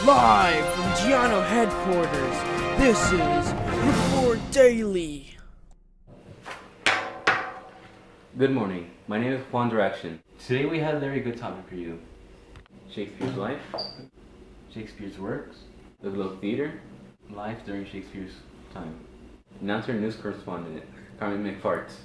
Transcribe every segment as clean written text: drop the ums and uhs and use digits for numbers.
Live from Giano headquarters, this is Report Daily. Good morning. My name is Juan Direction. Today we have a very good topic for you. Shakespeare's life, Shakespeare's works, the Globe Theater, life during Shakespeare's time. Announcer and news correspondent, Carmen McFarts.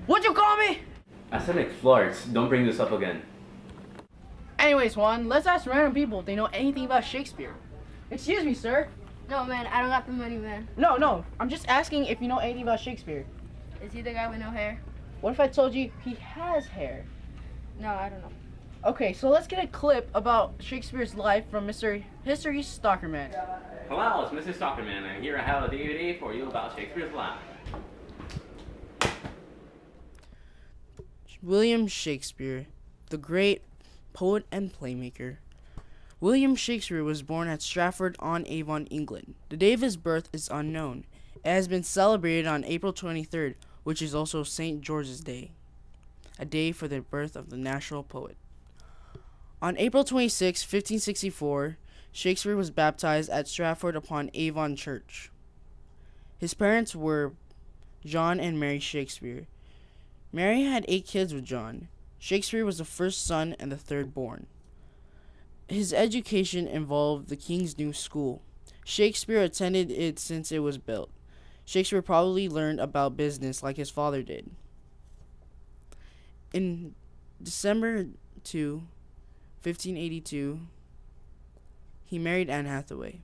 What'd you call me? I said McFlarts. Don't bring this up again. Anyways, Juan, let's ask random people if they know anything about Shakespeare. Excuse me, sir. No, man, I don't got the money, man. No, I'm just asking if you know anything about Shakespeare. Is he the guy with no hair? What if I told you he has hair? No, I don't know. Okay, so let's get a clip about Shakespeare's life from Mr. History Stalkerman. Hello, it's Mr. Stalkerman, and here I have a DVD for you about Shakespeare's life. William Shakespeare, the great poet and playmaker. William Shakespeare was born at Stratford-on-Avon, England. The day of his birth is unknown. It has been celebrated on April 23rd, which is also St. George's Day, a day for the birth of the national poet. On April 26, 1564, Shakespeare was baptized at Stratford-upon-Avon Church. His parents were John and Mary Shakespeare. Mary had 8 kids with John. Shakespeare was the first son and the third born. His education involved the King's New School. Shakespeare attended it since it was built. Shakespeare probably learned about business like his father did. In December 2, 1582, he married Anne Hathaway.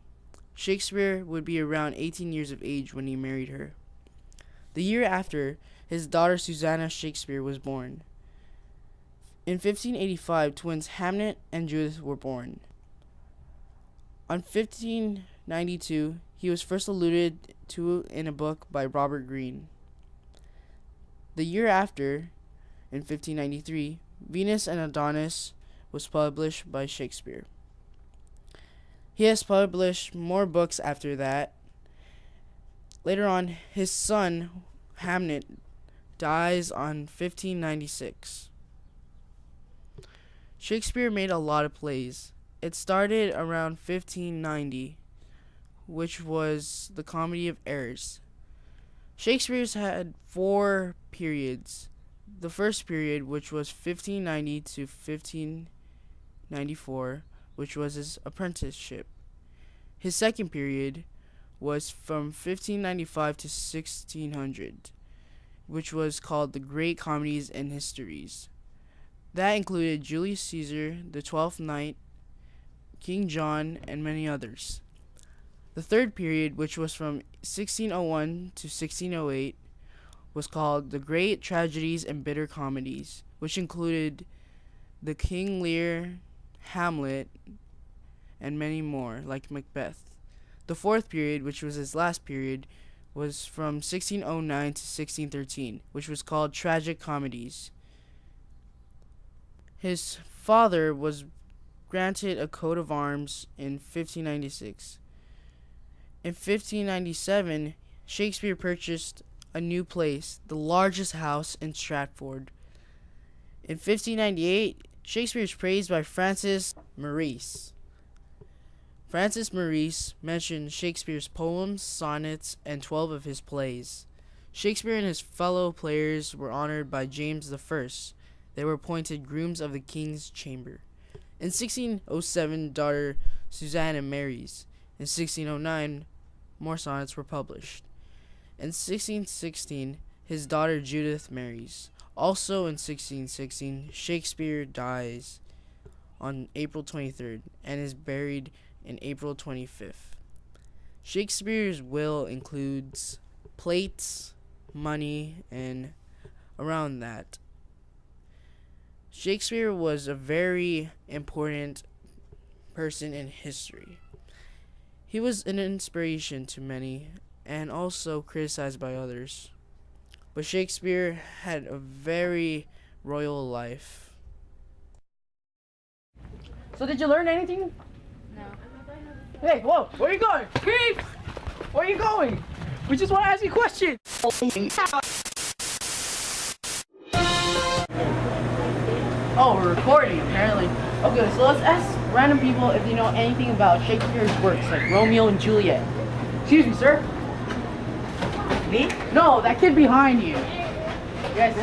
Shakespeare would be around 18 years of age when he married her. The year after, his daughter Susanna Shakespeare was born. In 1585, twins Hamnet and Judith were born. On 1592, he was first alluded to in a book by Robert Greene. The year after, in 1593, Venus and Adonis was published by Shakespeare. He has published more books after that. Later on, his son, Hamnet, dies on 1596. Shakespeare made a lot of plays. It started around 1590, which was the Comedy of Errors. Shakespeare's had 4 periods. The first period, which was 1590 to 1594, which was his apprenticeship. His second period was from 1595 to 1600, which was called the Great Comedies and Histories. That included Julius Caesar, the 12th Knight, King John, and many others. The third period, which was from 1601 to 1608, was called the Great Tragedies and Bitter Comedies, which included the King Lear, Hamlet, and many more, like Macbeth. The fourth period, which was his last period, was from 1609 to 1613, which was called Tragic Comedies. His father was granted a coat of arms in 1596. In 1597, Shakespeare purchased a new place, the largest house in Stratford. In 1598, Shakespeare is praised by Francis Maurice. Francis Maurice mentioned Shakespeare's poems, sonnets, and 12 of his plays. Shakespeare and his fellow players were honored by James I. They were appointed grooms of the king's chamber. In 1607, daughter Susanna marries. In 1609, more sonnets were published. In 1616, his daughter Judith marries. Also in 1616, Shakespeare dies on April 23rd and is buried in April 25th. Shakespeare's will includes plates, money, and around that. Shakespeare was a very important person in history. He was an inspiration to many and also criticized by others. But Shakespeare had a very royal life. So did you learn anything? No. Hey, whoa, where are you going? Creep! Where are you going? We just want to ask you a question. Oh, we're recording, apparently. Okay, so let's ask random people if they know anything about Shakespeare's works, like Romeo and Juliet. Excuse me, sir. Me? No, that kid behind you. Yes.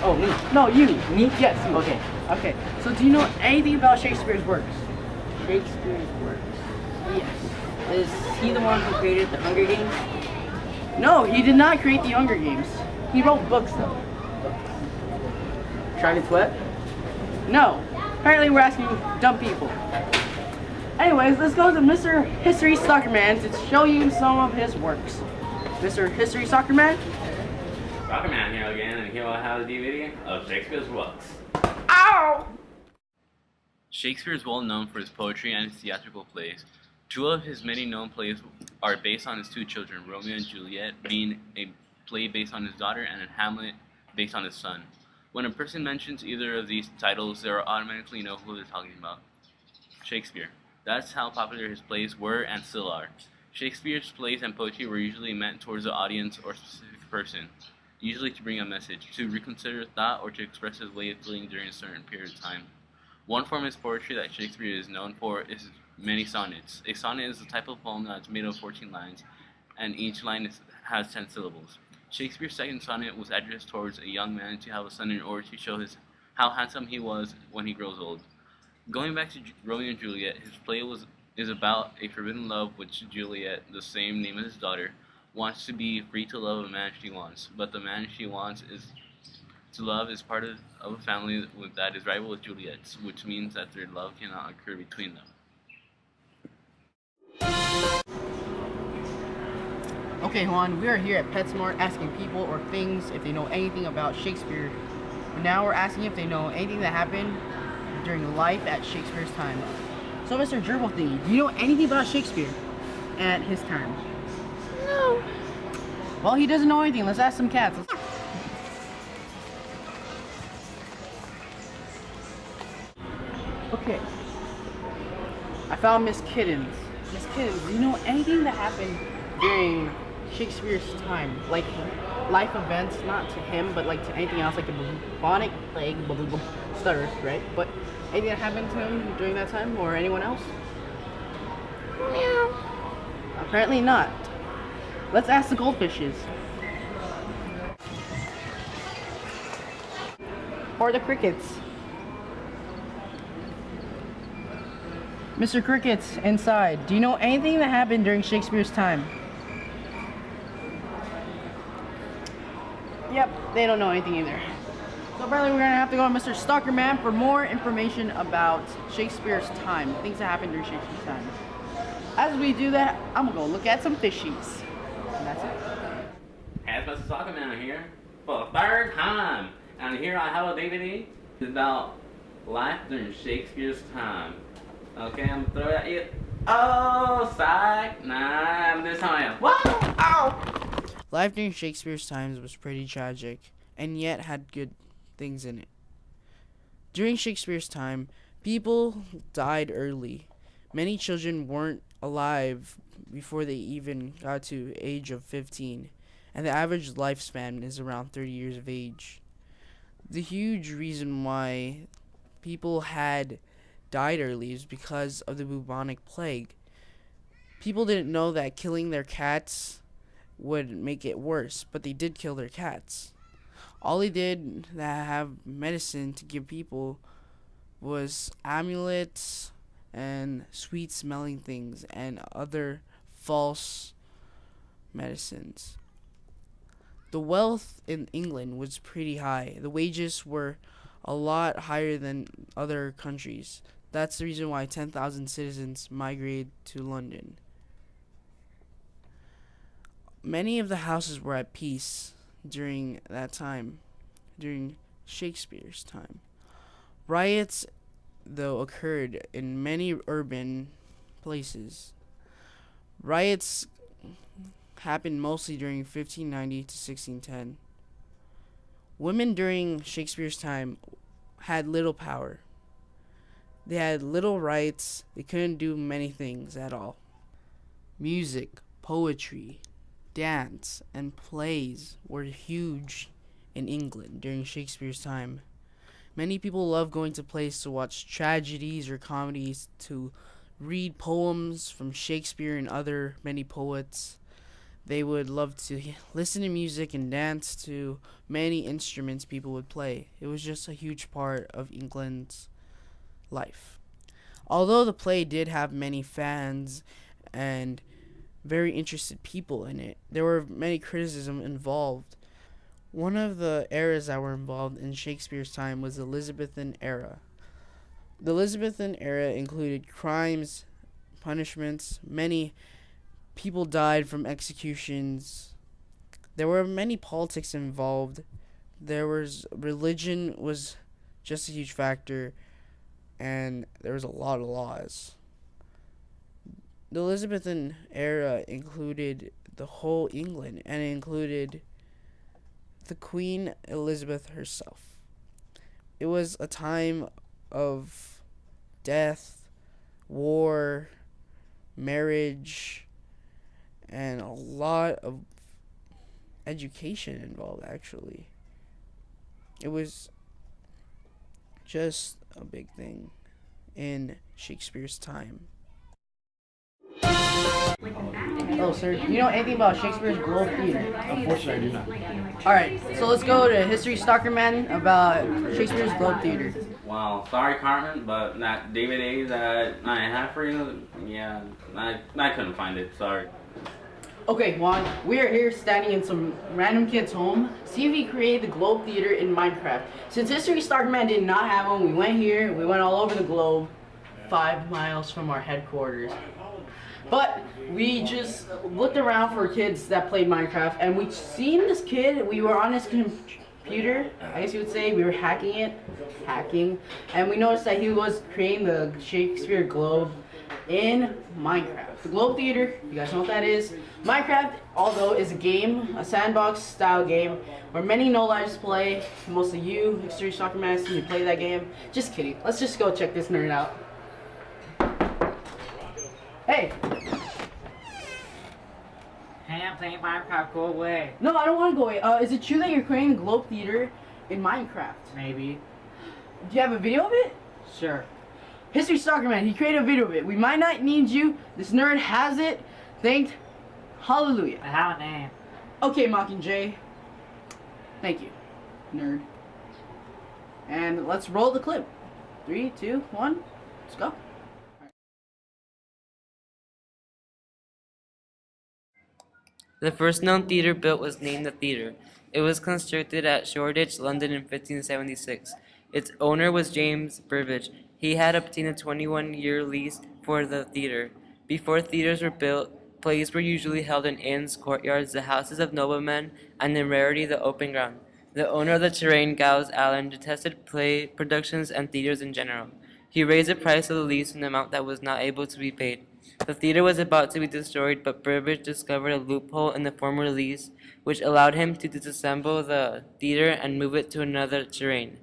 Oh, me. No, you. Me? Yes. You. Okay. Okay. So, do you know anything about Shakespeare's works? Shakespeare's works. Yes. Is he the one who created the Hunger Games? No, he did not create the Hunger Games. He wrote books, though. Trying to sweat? No. Apparently, we're asking dumb people. Anyways, let's go to Mr. History Soccer Man to show you some of his works. Mr. History Soccer Man? Soccer Man here again, and here I have a DVD of Shakespeare's works. Ow! Shakespeare is well known for his poetry and his theatrical plays. Two of his many known plays are based on his two children, Romeo and Juliet being a play based on his daughter, and Hamlet based on his son. When a person mentions either of these titles, they automatically know who they're talking about. Shakespeare. That's how popular his plays were and still are. Shakespeare's plays and poetry were usually meant towards the audience or specific person, usually to bring a message, to reconsider thought, or to express his way of feeling during a certain period of time. One form of his poetry that Shakespeare is known for is many sonnets. A sonnet is a type of poem that's made of 14 lines, and each line has 10 syllables. Shakespeare's second sonnet was addressed towards a young man to have a son in order to show how handsome he was when he grows old. Going back to Romeo and Juliet, his play is about a forbidden love which Juliet, the same name as his daughter, wants to be free to love a man she wants, but the man she wants to love is part of a family that is rival with Juliet's, which means that their love cannot occur between them. Okay, Juan, we are here at PetSmart asking people or things if they know anything about Shakespeare. And now we're asking if they know anything that happened during life at Shakespeare's time. So, Mr. Gerbil Thingy, do you know anything about Shakespeare at his time? No. Well, he doesn't know anything. Let's ask some cats. Okay. I found Miss Kittens. Miss Kittens, do you know anything that happened during Shakespeare's time? Like life events, not to him, but like to anything else, like the bubonic plague, stutter, right? But anything that happened to him during that time, or anyone else? Meow. Apparently not. Let's ask the goldfishes. Or the crickets. Mr. Crickets, inside, do you know anything that happened during Shakespeare's time? Yep, they don't know anything either. So apparently we're gonna have to go to Mr. Stalker Man for more information about Shakespeare's time, things that happened during Shakespeare's time. As we do that, I'm gonna go look at some fishies. And that's it. Hey, it's Mr. Soccer Man here for the third time. And here I have a DVD. It's about life during Shakespeare's time. Okay, I'm gonna throw it at you. Oh, psych. Nah, this time I am. Whoa! Ow! Life during Shakespeare's times was pretty tragic, and yet had good things in it. During Shakespeare's time, people died early. Many children weren't alive before they even got to age of 15, and the average lifespan is around 30 years of age. The huge reason why people had died early is because of the bubonic plague. People didn't know that killing their cats would make it worse, but they did kill their cats. All they did that have medicine to give people was amulets and sweet smelling things and other false medicines. The wealth in England was pretty high. The wages were a lot higher than other countries. That's the reason why 10,000 citizens migrated to London. Many of the houses were at peace during that time, during Shakespeare's time. Riots, though, occurred in many urban places. Riots happened mostly during 1590 to 1610. Women during Shakespeare's time had little power. They had little rights. They couldn't do many things at all. Music, poetry, dance, and plays were huge in England during Shakespeare's time. Many people love going to plays to watch tragedies or comedies, to read poems from Shakespeare and other many poets. They would love to listen to music and dance to many instruments people would play. It was just a huge part of England's life. Although the play did have many fans and very interested people in it, there were many criticism involved. One of the eras that were involved in Shakespeare's time was the Elizabethan era. The Elizabethan era included crimes, punishments, many people died from executions. There were many politics involved. Religion was just a huge factor, and there was a lot of laws. The Elizabethan era included the whole England, and it included the Queen Elizabeth herself. It was a time of death, war, marriage, and a lot of education involved, actually. It was just a big thing in Shakespeare's time. Oh, sir, do you know anything about Shakespeare's Globe Theater? Unfortunately, I do not. Alright, so let's go to History Stalker Man about Shakespeare's Globe Theater. Wow, sorry Carmen, but that DVD that I had for you, yeah, I couldn't find it, sorry. Okay, Juan, we are here standing in some random kid's home. See if he created the Globe Theater in Minecraft. Since History Stalker Man did not have one, we went here, we went all over the globe, 5 miles from our headquarters. But we just looked around for kids that played Minecraft, and we seen this kid. We were on his computer, I guess you would say. We were hacking, and we noticed that he was creating the Shakespeare Globe in Minecraft. The Globe Theater, you guys know what that is. Minecraft, although, is a game, a sandbox style game, where many no-lives play. Most of you, History Soccer Master, you play that game. Just kidding. Let's just go check this nerd out. Hey! Hey, I'm playing Minecraft, go away. No, I don't want to go away. Is it true that you're creating the Globe Theater in Minecraft? Maybe. Do you have a video of it? Sure. History Stalker Man, he created a video of it. We might not need you. This nerd has it. Thanked. Hallelujah. I have a name. Okay, Mockingjay. Thank you, nerd. And let's roll the clip. 3, 2, 1. Let's go. The first known theatre built was named the Theatre. It was constructed at Shoreditch, London in 1576. Its owner was James Burbage. He had obtained a 21-year lease for the theatre. Before theatres were built, plays were usually held in inns, courtyards, the houses of noblemen, and in rarity the open ground. The owner of the terrain, Giles Allen, detested play productions and theatres in general. He raised the price of the lease to an amount that was not able to be paid. The theater was about to be destroyed, but Burbage discovered a loophole in the former lease, which allowed him to disassemble the theater and move it to another terrain.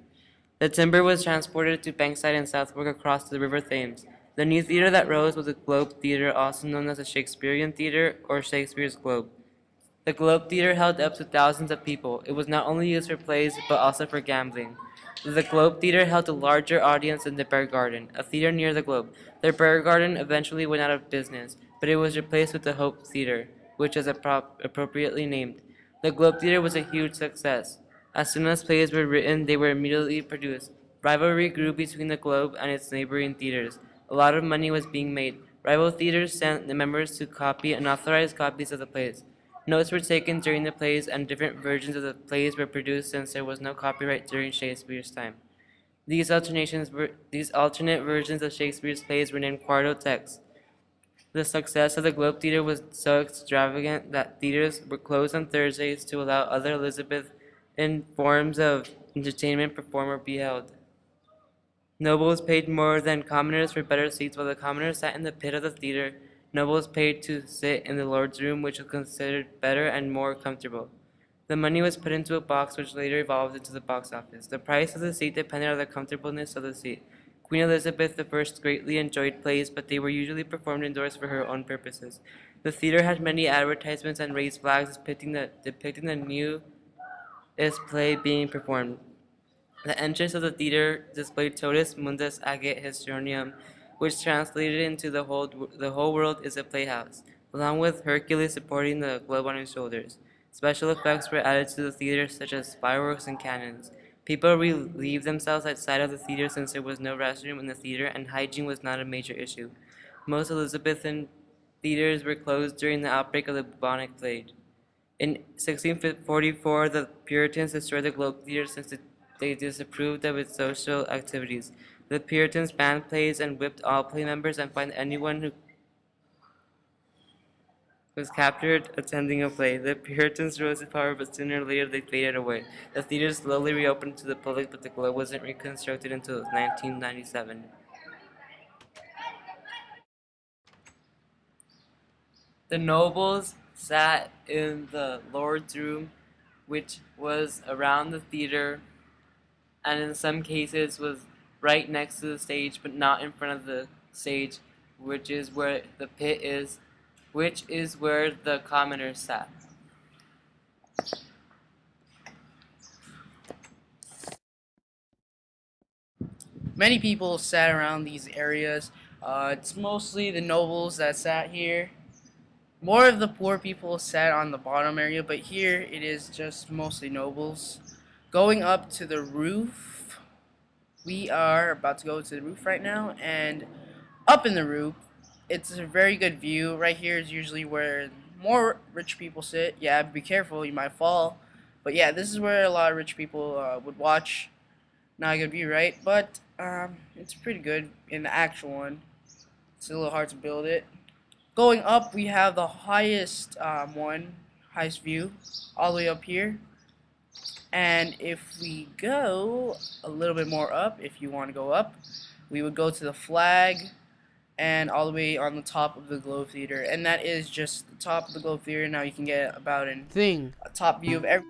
The timber was transported to Bankside and Southwark across the River Thames. The new theater that rose was the Globe Theater, also known as the Shakespearean Theater or Shakespeare's Globe. The Globe Theater held up to thousands of people. It was not only used for plays, but also for gambling. The Globe Theater held a larger audience than the Bear Garden, a theater near the Globe. The Bear Garden eventually went out of business, but it was replaced with the Hope Theater, which was appropriately named. The Globe Theater was a huge success. As soon as plays were written, they were immediately produced. Rivalry grew between the Globe and its neighboring theaters. A lot of money was being made. Rival theaters sent the members to copy unauthorized copies of the plays. Notes were taken during the plays, and different versions of the plays were produced since there was no copyright during Shakespeare's time. These alternate versions of Shakespeare's plays were named quarto texts. The success of the Globe Theatre was so extravagant that theaters were closed on Thursdays to allow other Elizabethan forms of entertainment perform or be held. Nobles paid more than commoners for better seats, while the commoners sat in the pit of the theatre. Nobles paid to sit in the Lord's room, which was considered better and more comfortable. The money was put into a box, which later evolved into the box office. The price of the seat depended on the comfortableness of the seat. Queen Elizabeth I greatly enjoyed plays, but they were usually performed indoors for her own purposes. The theater had many advertisements and raised flags depicting the newest play being performed. The entrance of the theater displayed Totus Mundus Agit Histronium, which translated into the whole world is a playhouse, along with Hercules supporting the globe on his shoulders. Special effects were added to the theater, such as fireworks and cannons. People relieved themselves outside of the theater since there was no restroom in the theater and hygiene was not a major issue. Most Elizabethan theaters were closed during the outbreak of the bubonic plague. In 1644, the Puritans destroyed the Globe Theatre since they disapproved of its social activities. The Puritans banned plays and whipped all play members and fined anyone who was captured attending a play. The Puritans rose to power, but sooner or later they faded away. The theater slowly reopened to the public, but the Globe wasn't reconstructed until 1997. The nobles sat in the Lord's room, which was around the theater, and in some cases was right next to the stage, but not in front of the stage, which is where the pit is, which is where the commoners sat. Many people sat around these areas. It's mostly the nobles that sat here. More of the poor people sat on the bottom area, but here it is just mostly nobles. Going up to the roof, we are about to go to the roof right now, and up in the roof, it's a very good view. Right here is usually where more rich people sit. Yeah, be careful, you might fall. But yeah, this is where a lot of rich people would watch. Not a good view, right? But it's pretty good in the actual one. It's a little hard to build it. Going up, we have the highest highest view, all the way up here. And if we go a little bit more up, if you want to go up, we would go to the flag and all the way on the top of the Globe Theater. And that is just the top of the Globe Theater. Now you can get about a top view of every